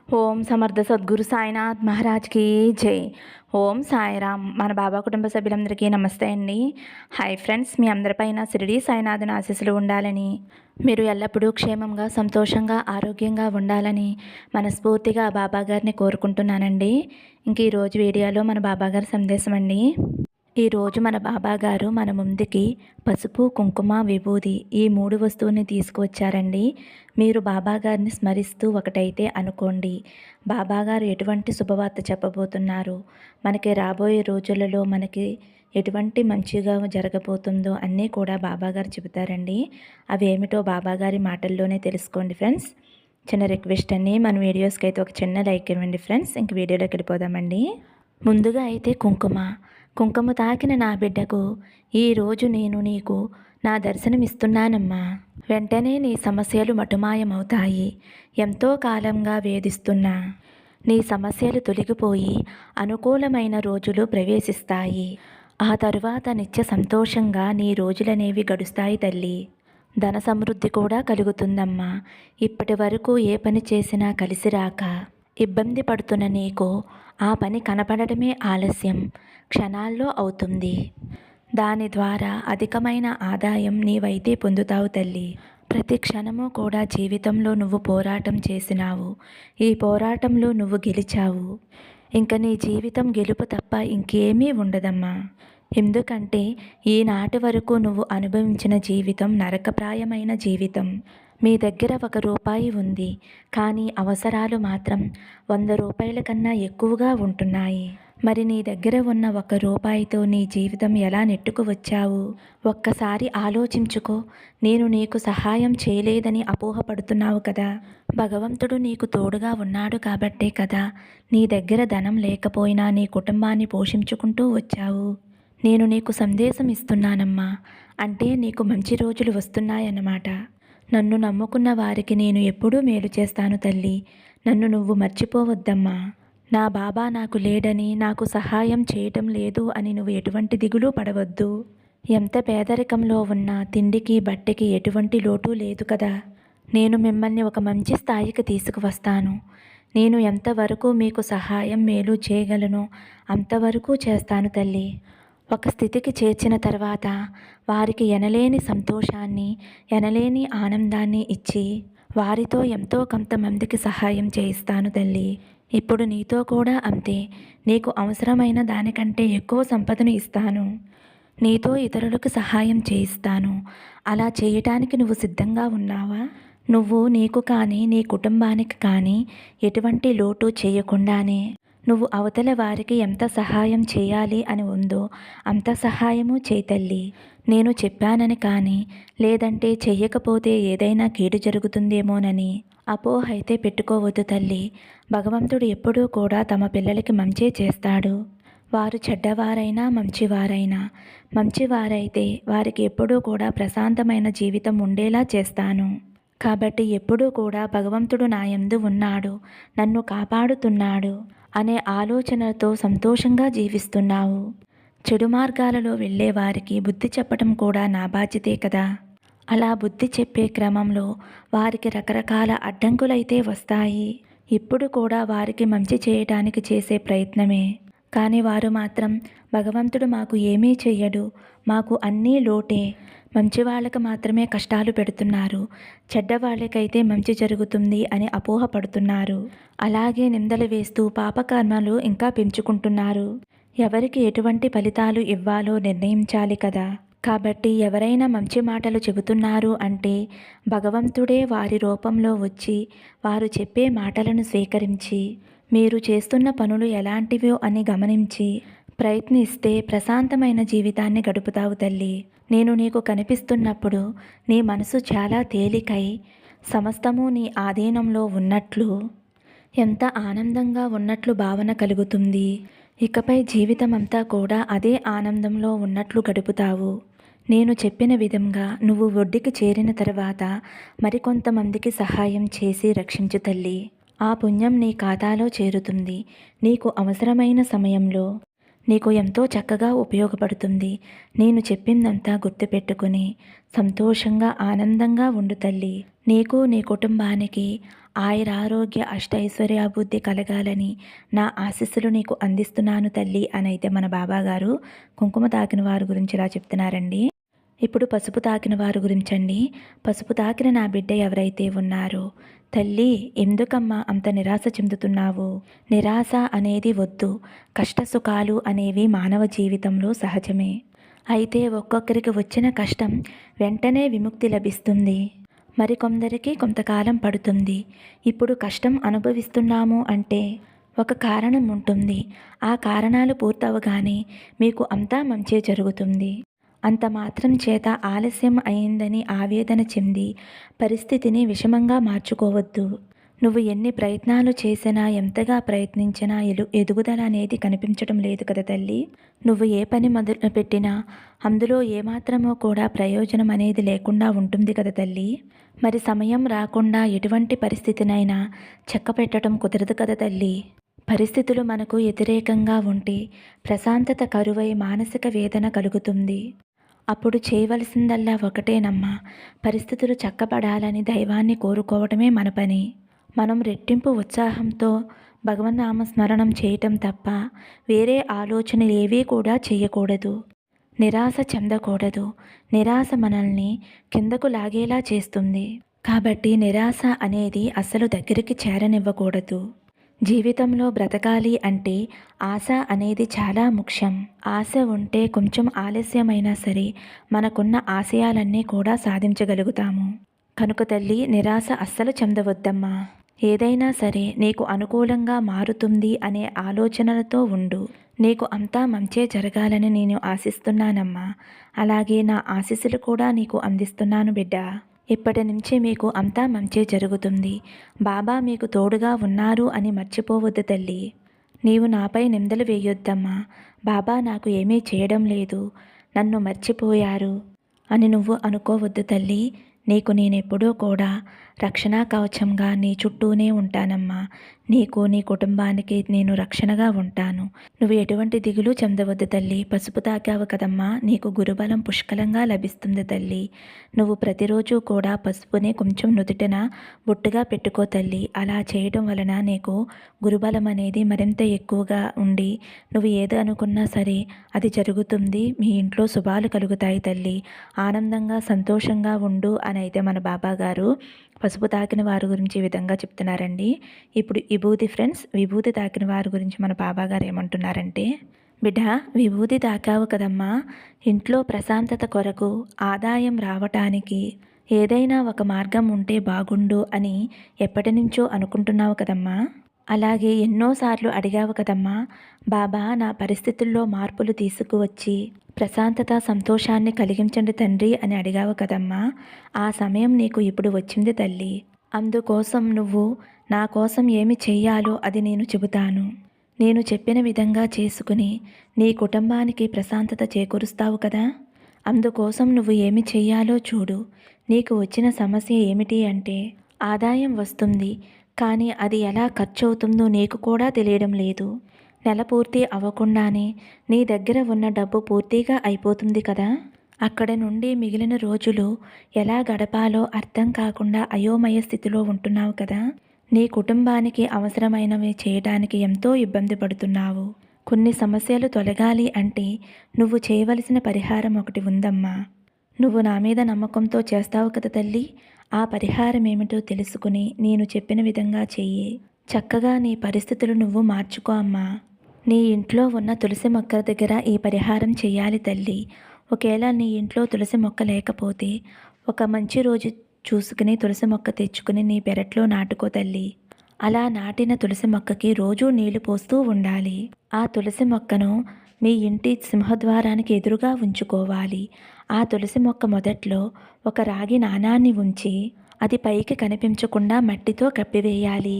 ఓం సమర్థ సద్గురు సాయినాథ్ మహారాజ్కి జై. ఓం సాయిరామ్. మన బాబా కుటుంబ సభ్యులందరికీ నమస్తే అండి. హాయ్ ఫ్రెండ్స్, మీ అందరిపైన షిరిడి సాయినాథుని ఆశీస్సులు ఉండాలని, మీరు ఎల్లప్పుడూ క్షేమంగా సంతోషంగా ఆరోగ్యంగా ఉండాలని మనస్ఫూర్తిగా బాబా గారిని కోరుకుంటున్నానండి. ఇంక ఈరోజు వీడియోలో మన బాబా గారి సందేశం అండి. ఈరోజు మన బాబాగారు మన ముందుకి పసుపు, కుంకుమ, విభూది ఈ 3 వస్తువుల్ని తీసుకువచ్చారండి. మీరు బాబాగారిని స్మరిస్తూ ఒకటైతే అనుకోండి. బాబాగారు ఎటువంటి శుభవార్త చెప్పబోతున్నారు, మనకి రాబోయే రోజులలో మనకి ఎటువంటి మంచిగా జరగబోతుందో అన్నీ కూడా బాబాగారు చెబుతారండి. అవి ఏమిటో బాబాగారి మాటల్లోనే తెలుసుకోండి ఫ్రెండ్స్. చిన్న రిక్వెస్ట్ అండి, మన వీడియోస్కి అయితే ఒక చిన్న లైక్ ఇవ్వండి ఫ్రెండ్స్. ఇంక వీడియోలోకి వెళ్ళిపోదామండి. ముందుగా అయితే కుంకుమ తాకిన నా బిడ్డకు ఈరోజు నేను నీకు నా దర్శనమిస్తున్నానమ్మా. వెంటనే నీ సమస్యలు మటుమాయమవుతాయి. ఎంతో కాలంగా వేధిస్తున్నా నీ సమస్యలు తొలగిపోయి అనుకూలమైన రోజులు ప్రవేశిస్తాయి. ఆ తరువాత నిత్య సంతోషంగా నీ రోజులనేవి గడుస్తాయి తల్లి. ధన సమృద్ధి కూడా కలుగుతుందమ్మా. ఇప్పటి వరకు ఏ పని చేసినా కలిసి రాక ఇబ్బంది పడుతున్న నీకు ఆ పని కనపడటమే ఆలస్యం క్షణాల్లో అవుతుంది. దాని ద్వారా అధికమైన ఆదాయం నీవైతే పొందుతావు తల్లి. ప్రతి క్షణము కూడా జీవితంలో నువ్వు పోరాటం చేసినావు. ఈ పోరాటంలో నువ్వు గెలిచావు. ఇంక నీ జీవితం గెలుపు తప్ప ఇంకేమీ ఉండదమ్మా. ఎందుకంటే ఈనాటి వరకు నువ్వు అనుభవించిన జీవితం నరకప్రాయమైన జీవితం. మీ దగ్గర 1 రూపాయి ఉంది, కానీ అవసరాలు మాత్రం 100 రూపాయల కన్నా ఎక్కువగా ఉంటున్నాయి. మరి నీ దగ్గర ఉన్న 1 రూపాయితో నీ జీవితం ఎలా నెట్టుకు వచ్చావు? ఒక్కసారి ఆలోచించుకో. నేను నీకు సహాయం చేయలేదని అపోహపడుతున్నావు కదా. భగవంతుడు నీకు తోడుగా ఉన్నాడు కాబట్టే కదా నీ దగ్గర ధనం లేకపోయినా నీ కుటుంబాన్ని పోషించుకుంటూ వచ్చావు. నేను నీకు సందేశం ఇస్తున్నానమ్మా. అంటే నీకు మంచి రోజులు వస్తున్నాయన్నమాట. నన్ను నమ్ముకున్న వారికి నేను ఎప్పుడూ మేలు చేస్తాను తల్లి. నన్ను నువ్వు మర్చిపోవద్దమ్మా. నా బాబా నాకు లేడని, నాకు సహాయం చేయటం లేదు అని నువ్వు ఎటువంటి దిగులు పడవద్దు. ఎంత పేదరికంలో ఉన్నా తిండికి బట్టకి ఎటువంటి లోటు లేదు కదా. నేను మిమ్మల్ని ఒక మంచి స్థాయికి తీసుకువస్తాను. నేను ఎంతవరకు మీకు సహాయం మేలు చేయగలను అంతవరకు చేస్తాను తల్లి. ఒక స్థితికి చేర్చిన తర్వాత వారికి ఎనలేని సంతోషాన్ని, ఎనలేని ఆనందాన్ని ఇచ్చి వారితో ఎంతో కొంతమందికి సహాయం చేయిస్తాను తల్లి. ఇప్పుడు నీతో కూడా అంతే. నీకు అవసరమైన దానికంటే ఎక్కువ సంపదను ఇస్తాను. నీతో ఇతరులకు సహాయం చేయిస్తాను. అలా చేయటానికి నువ్వు సిద్ధంగా ఉన్నావా? నువ్వు నీకు కానీ నీ కుటుంబానికి కానీ ఎటువంటి లోటు చేయకుండానే నువ్వు అవతల వారికి ఎంత సహాయం చేయాలి అని ఉందో అంత సహాయము చేయి తల్లి. నేను చెప్పానని కానీ, లేదంటే చెయ్యకపోతే ఏదైనా కీడు జరుగుతుందేమోనని అపోహ అయితే పెట్టుకోవద్దు తల్లి. భగవంతుడు ఎప్పుడూ కూడా తమ పిల్లలకి మంచే చేస్తాడు. వారు చెడ్డవారైనా మంచివారైతే వారికి ఎప్పుడూ కూడా ప్రశాంతమైన జీవితం ఉండేలా చేస్తాను. కాబట్టి ఎప్పుడూ కూడా భగవంతుడు నా యందు ఉన్నాడు, నన్ను కాపాడుతున్నాడు అనే ఆలోచనలతో సంతోషంగా జీవిస్తున్నావు. చెడు మార్గాలలో వెళ్ళే వారికి బుద్ధి చెప్పటం కూడా నా బాధ్యతే కదా. అలా బుద్ధి చెప్పే క్రమంలో వారికి రకరకాల అడ్డంకులైతే వస్తాయి. ఇప్పుడు కూడా వారికి మంచి చేయటానికి చేసే ప్రయత్నమే. కానీ వారు మాత్రం భగవంతుడు మాకు ఏమీ చెయ్యడు, మాకు అన్నీ లోటే, మంచి వాళ్ళకి మాత్రమే కష్టాలు పెడుతున్నారు, చెడ్డవాళ్ళకైతే మంచి జరుగుతుంది అని అపోహపడుతున్నారు. అలాగే నిందలు వేస్తూ పాపకర్మలు ఇంకా పెంచుకుంటున్నారు. ఎవరికి ఎటువంటి ఫలితాలు ఇవ్వాలో నిర్ణయించాలి కదా. కాబట్టి ఎవరైనా మంచి మాటలు చెబుతున్నారు అంటే భగవంతుడే వారి రూపంలో వచ్చి వారు చెప్పే మాటలను స్వీకరించి మీరు చేస్తున్న పనులు ఎలాంటివో అని గమనించి ప్రయత్నిస్తే ప్రశాంతమైన జీవితాన్ని గడుపుతావు తల్లి. నేను నీకు కనిపిస్తున్నప్పుడు నీ మనసు చాలా తేలికై సమస్తము నీ ఆధీనంలో ఉన్నట్లు, ఎంత ఆనందంగా ఉన్నట్లు భావన కలుగుతుంది. ఇకపై జీవితమంతా కూడా అదే ఆనందంలో ఉన్నట్లు గడుపుతావు. నేను చెప్పిన విధంగా నువ్వు ఒడ్డుకి చేరిన తర్వాత మరికొంతమందికి సహాయం చేసి రక్షించు తల్లి. ఆ పుణ్యం నీ ఖాతాలో చేరుతుంది. నీకు అవసరమైన సమయంలో నీకు ఎంతో చక్కగా ఉపయోగపడుతుంది. నేను చెప్పిందంతా గుర్తుపెట్టుకుని సంతోషంగా ఆనందంగా ఉండు తల్లి. నీకు నీ కుటుంబానికి ఆయురారోగ్య అష్టైశ్వర్యాభివృద్ధి కలగాలని నా ఆశీస్సులు నీకు అందిస్తున్నాను తల్లి అని అయితే మన బాబాగారు కుంకుమ తాకిన వారి గురించి ఇలా చెప్తున్నారండి. ఇప్పుడు పసుపు తాకిన వారి గురించండి. పసుపు తాకిన నా బిడ్డ ఎవరైతే ఉన్నారో, తల్లి ఎందుకమ్మా అంత నిరాశ చెందుతున్నావు? నిరాశ అనేది వద్దు. కష్టసుఖాలు అనేవి మానవ జీవితంలో సహజమే. అయితే ఒక్కొక్కరికి వచ్చిన కష్టం వెంటనే విముక్తి లభిస్తుంది. మరికొందరికి కొంతకాలం పడుతుంది. ఇప్పుడు కష్టం అనుభవిస్తున్నాము అంటే ఒక కారణం ఉంటుంది. ఆ కారణాలు పూర్తవగానే మీకు అంతా మంచే జరుగుతుంది. అంత మాత్రం చేత ఆలస్యం అయిందని ఆవేదన చెంది పరిస్థితిని విషమంగా మార్చుకోవద్దు. నువ్వు ఎన్ని ప్రయత్నాలు చేసినా ఎంతగా ప్రయత్నించినా ఎదుగుదల అనేది కనిపించడం లేదు కదా తల్లి. నువ్వు ఏ పని మొదలుపెట్టినా అందులో ఏమాత్రమో కూడా ప్రయోజనం అనేది లేకుండా ఉంటుంది కదా తల్లి. మరి సమయం రాకుండా ఎటువంటి పరిస్థితినైనా చక్కపెట్టడం కుదరదు కదా తల్లి. పరిస్థితులు మనకు వ్యతిరేకంగా ఉంటే ప్రశాంతత కరువై మానసిక వేదన కలుగుతుంది. అప్పుడు చేయవలసిందల్లా ఒకటేనమ్మా, పరిస్థితులు చక్కబడాలని దైవాన్ని కోరుకోవటమే మన పని. మనం రెట్టింపు ఉత్సాహంతో భగవన్నామ స్మరణం చేయటం తప్ప వేరే ఆలోచనలు ఏవీ కూడా చేయకూడదు. నిరాశ చెందకూడదు. నిరాశ మనల్ని కిందకు లాగేలా చేస్తుంది. కాబట్టి నిరాశ అనేది అస్సలు దగ్గరికి చేరనివ్వకూడదు. జీవితంలో బ్రతకాలి అంటే ఆశ అనేది చాలా ముఖ్యం. ఆశ ఉంటే కొంచెం ఆలస్యమైనా సరే మనకున్న ఆశయాలన్నీ కూడా సాధించగలుగుతాము. కనుక తల్లి నిరాశ అస్సలు చెందవద్దమ్మా. ఏదైనా సరే నీకు అనుకూలంగా మారుతుంది అనే ఆలోచనలతో ఉండు. నీకు అంతా మంచే జరగాలని నేను ఆశిస్తున్నానమ్మా. అలాగే నా ఆశీస్సులు కూడా నీకు అందిస్తున్నాను బిడ్డ. ఇప్పటి నుంచి మీకు అంతా మంచే జరుగుతుంది. బాబా మీకు తోడుగా ఉన్నారు అని మర్చిపోవద్దు తల్లి. నీవు నాపై నిందలు వేయొద్దమ్మా. బాబా నాకు ఏమీ చేయడం లేదు, నన్ను మర్చిపోయారు అని నువ్వు అనుకోవద్దు తల్లి. నీకు నేనెప్పుడూ కూడా రక్షణా కవచంగా నీ చుట్టూనే ఉంటానమ్మా. నీకు నీ కుటుంబానికి నేను రక్షణగా ఉంటాను. నువ్వు ఎటువంటి దిగులు చెందవద్దు తల్లి. పసుపు తాకావు కదమ్మా, నీకు గురుబలం పుష్కలంగా లభిస్తుంది తల్లి. నువ్వు ప్రతిరోజు కూడా పసుపుని కొంచెం నుదుటిన బొట్టుగా పెట్టుకో తల్లి. అలా చేయడం వలన నీకు గురుబలం అనేది మరింత ఎక్కువగా ఉండి నువ్వు ఏది అనుకున్నా సరే అది జరుగుతుంది. మీ ఇంట్లో శుభాలు కలుగుతాయి తల్లి. ఆనందంగా సంతోషంగా ఉండు అని అయితే మన బాబా గారు పసుపు తాకిన వారి గురించి ఈ విధంగా చెప్తున్నారండి. ఇప్పుడు విభూతి ఫ్రెండ్స్, విభూతి తాకిన వారి గురించి మన బాబా గారు ఏమంటున్నారంటే, బిడ్డ విభూతి తాకావు కదమ్మా, ఇంట్లో ప్రశాంతత కొరకు ఆదాయం రావటానికి ఏదైనా ఒక మార్గం ఉంటే బాగుండు అని ఎప్పటి నుంచో అనుకుంటున్నావు కదమ్మా. అలాగే ఎన్నోసార్లు అడిగావు కదమ్మా, బాబా నా పరిస్థితుల్లో మార్పులు తీసుకువచ్చి ప్రశాంతత సంతోషాన్ని కలిగించండి తండ్రి అని అడిగావు కదమ్మా. ఆ సమయం నీకు ఇప్పుడు వచ్చింది తల్లి. అందుకోసం నువ్వు నా కోసం ఏమి చెయ్యాలో అది నేను చెబుతాను. నేను చెప్పిన విధంగా చేసుకుని నీ కుటుంబానికి ప్రశాంతత చేకూరుస్తావు కదా. అందుకోసం నువ్వు ఏమి చెయ్యాలో చూడు. నీకు వచ్చిన సమస్య ఏమిటి అంటే ఆదాయం వస్తుంది, కానీ అది ఎలా ఖర్చు అవుతుందో నీకు కూడా తెలియడం లేదు. నెల పూర్తి అవ్వకుండానే నీ దగ్గర ఉన్న డబ్బు పూర్తిగా అయిపోతుంది కదా. అక్కడి నుండి మిగిలిన రోజులు ఎలా గడపాలో అర్థం కాకుండా అయోమయ స్థితిలో ఉంటున్నావు కదా. నీ కుటుంబానికి అవసరమైనవి చేయడానికి ఎంతో ఇబ్బంది పడుతున్నావు. కొన్ని సమస్యలు తొలగాలి అంటే నువ్వు చేయవలసిన పరిహారం ఒకటి ఉందమ్మా. నువ్వు నా మీద నమ్మకంతో చేస్తావు కదా తల్లి. ఆ పరిహారం ఏమిటో తెలుసుకుని నేను చెప్పిన విధంగా చెయ్యి. చక్కగా నీ పరిస్థితులు నువ్వు మార్చుకో అమ్మా. నీ ఇంట్లో ఉన్న తులసి మొక్క దగ్గర ఈ పరిహారం చెయ్యాలి తల్లి. ఒకవేళ నీ ఇంట్లో తులసి మొక్క లేకపోతే ఒక మంచి రోజు చూసుకుని తులసి మొక్క తెచ్చుకుని నీ పెరట్లో నాటుకో తల్లి. అలా నాటిన తులసి మొక్కకి రోజూ నీళ్లు పోస్తూ ఉండాలి. ఆ తులసి మొక్కను మీ ఇంటి సింహద్వారానికి ఎదురుగా ఉంచుకోవాలి. ఆ తులసి మొక్క మొదట్లో ఒక రాగి నాణాన్ని ఉంచి అది పైకి కనిపించకుండా మట్టితో కప్పివేయాలి.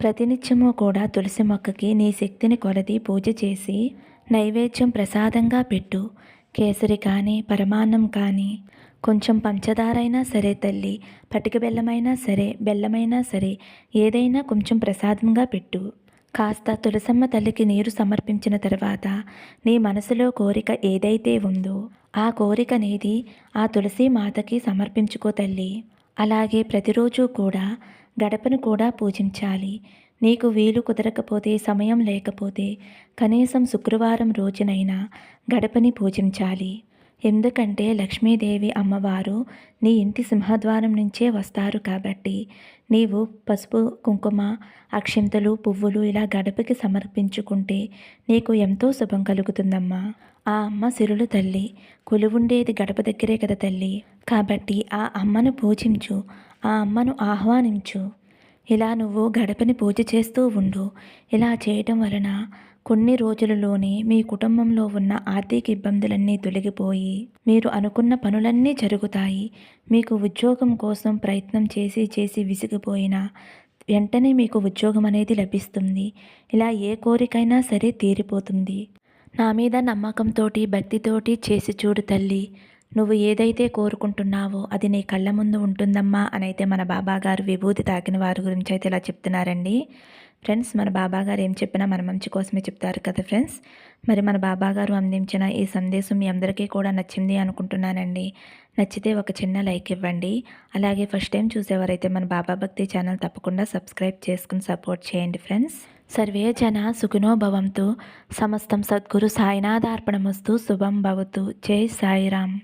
ప్రతినిత్యము కూడా తులసి మొక్కకి నీ శక్తిని కొలది పూజ చేసి నైవేద్యం ప్రసాదంగా పెట్టు. కేసరి కానీ పరమాన్నం కానీ కొంచెం పంచదారైనా సరే తల్లి, పటిక బెల్లమైనా సరే, బెల్లమైనా సరే, ఏదైనా కొంచెం ప్రసాదంగా పెట్టు. కాస్త తులసమ్మ తల్లికి నీరు సమర్పించిన తర్వాత నీ మనసులో కోరిక ఏదైతే ఉందో ఆ కోరిక అనేది ఆ తులసి మాతకి సమర్పించుకో తల్లి. అలాగే ప్రతిరోజు కూడా గడపను కూడా పూజించాలి. నీకు వీలు కుదరకపోతే, సమయం లేకపోతే కనీసం శుక్రవారం రోజునైనా గడపని పూజించాలి. ఎందుకంటే లక్ష్మీదేవి అమ్మవారు నీ ఇంటి సింహద్వారం నుంచే వస్తారు కాబట్టి నీవు పసుపు, కుంకుమ, అక్షింతలు, పువ్వులు ఇలా గడపకి సమర్పించుకుంటే నీకు ఎంతో శుభం కలుగుతుందమ్మా. ఆ అమ్మ సిరులు తల్లి, కొలువుండేది గడప దగ్గరే కదా తల్లి. కాబట్టి ఆ అమ్మను పూజించు, ఆ అమ్మను ఆహ్వానించు. ఇలా నువ్వు గడపని పూజ చేస్తూ ఉండు. ఇలా చేయటం వలన కొన్ని రోజులలోనే మీ కుటుంబంలో ఉన్న ఆర్థిక ఇబ్బందులన్నీ తొలగిపోయి మీరు అనుకున్న పనులన్నీ జరుగుతాయి. మీకు ఉద్యోగం కోసం ప్రయత్నం చేసి చేసి విసిగిపోయినా వెంటనే మీకు ఉద్యోగం అనేది లభిస్తుంది. ఇలా ఏ కోరికైనా సరే తీరిపోతుంది. నా మీద నమ్మకంతోటి, భక్తితోటి చేసి చూడు తల్లి. నువ్వు ఏదైతే కోరుకుంటున్నావో అది నీ కళ్ళ ముందు ఉంటుందమ్మా అనైతే మన బాబాగారు విభూతి తాకిన వారి గురించి అయితే ఇలా చెప్తున్నారండి. ఫ్రెండ్స్, మన బాబాగారు ఏం చెప్పినా మన మంచి కోసమే చెప్తారు కదా ఫ్రెండ్స్. మరి మన బాబాగారు అందించిన ఈ సందేశం మీ అందరికీ కూడా నచ్చింది అనుకుంటున్నానండి. నచ్చితే ఒక చిన్న లైక్ ఇవ్వండి. అలాగే ఫస్ట్ టైం చూసేవారైతే మన బాబా భక్తి ఛానల్ తప్పకుండా సబ్స్క్రైబ్ చేసుకుని సపోర్ట్ చేయండి ఫ్రెండ్స్. సర్వే జన సుఖినో భవంతు. సమస్తం సద్గురు సాయినాథార్పణమస్తు. శుభం భవతు. జై సాయిరామ్.